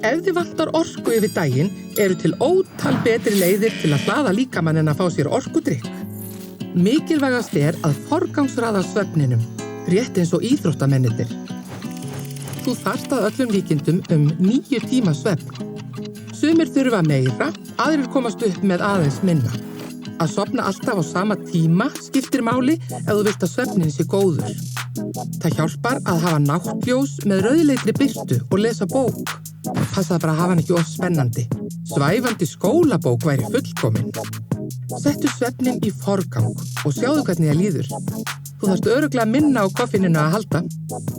Ef þið vantar orku yfir daginn, eru til ótal betri leiðir til að hlaða líkamann en að fá sér orkudrykk. Mikilvægast að forgangsraða svefninum, rétt eins og íþróttamennirnir. Þú þarft að öllum líkindum 9 tíma svefn. Sumir þurfa meira, aðrir komast upp með aðeins minna. Að sofna alltaf á sama tíma skiptir máli ef þú vilt að svefnin sé góður. Það hjálpar að hafa náttljós með rauðleitri birtu og lesa bók. Passaðu bara að hafa hann ekki of spennandi. Svæfandi skólabók væri fullkomin. Settu svefnin í forgang og sjáðu hvernig það líður. Þú þarft örugglega minna á koffíninu að halda.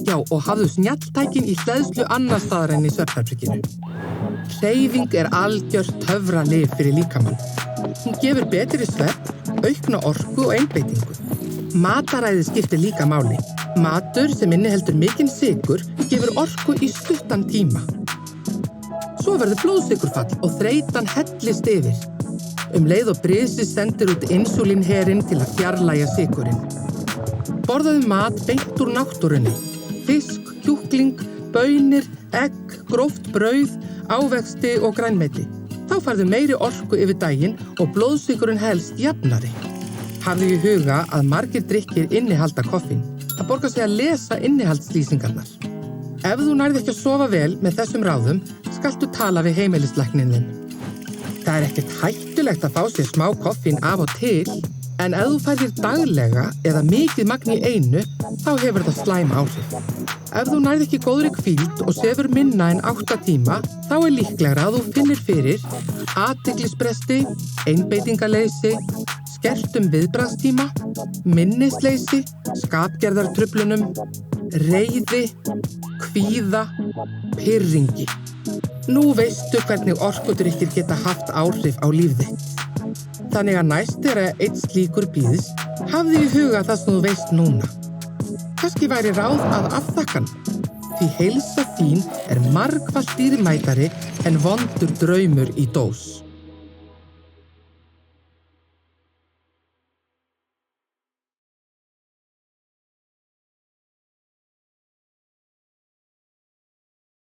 Já, og hafðu snjalltækin í hleðslu annars staðar en í svefnherberginu. Hreyfing algjört töfralyf fyrir líkamann. Hún gefur betri svefn, aukna orku og einbeitingu. Mataræði skiptir líka máli. Matur sem inniheldur mikinn sykur gefur orku í stuttan tíma. Svo verður blóðsykurfall og þreytan hellist yfir. Leið og brisi sendir út insúlínherinn til að fjarlægja sykurinn. Borðaðu mat beint úr náttúrunni. Fisk, kjúkling, baunir, egg, gróft brauð, ávexti og grænmeti. Þá færðu meiri orku yfir daginn og blóðsykurinn helst jafnari. Hafðu í huga að margir drykkir innihalda koffín. Það borgar sig að lesa innihaldslýsingarnar. Ef þú nærð ekki að sofa vel með þessum ráðum, skaltu tala við heimilislækninn þinn. Það ekkert hættulegt að fá sér smá koffín af og til, en ef þú færðir daglega eða mikið magn í einu, þá hefur það slæm áhrif. Ef þú nærð ekki góðri hvíld og sefur minna en 8 tíma, þá líklegra að þú finnir fyrir athyglisbresti, einbeitingarleysi, skertum viðbragðstíma, minnisleysi, skapgerðartruflunum, reiði, kvíða, pirringi. Nú veistu hvernig orkudrykkir geta haft áhrif á líf þitt. Þannig að næst þegar einn slíkur býðst, hafðu í huga það sem þú veist núna. Kannski væri ráð að afþakka hann, því heilsa þín margfalt dýrmætari en vondur draumur í dós.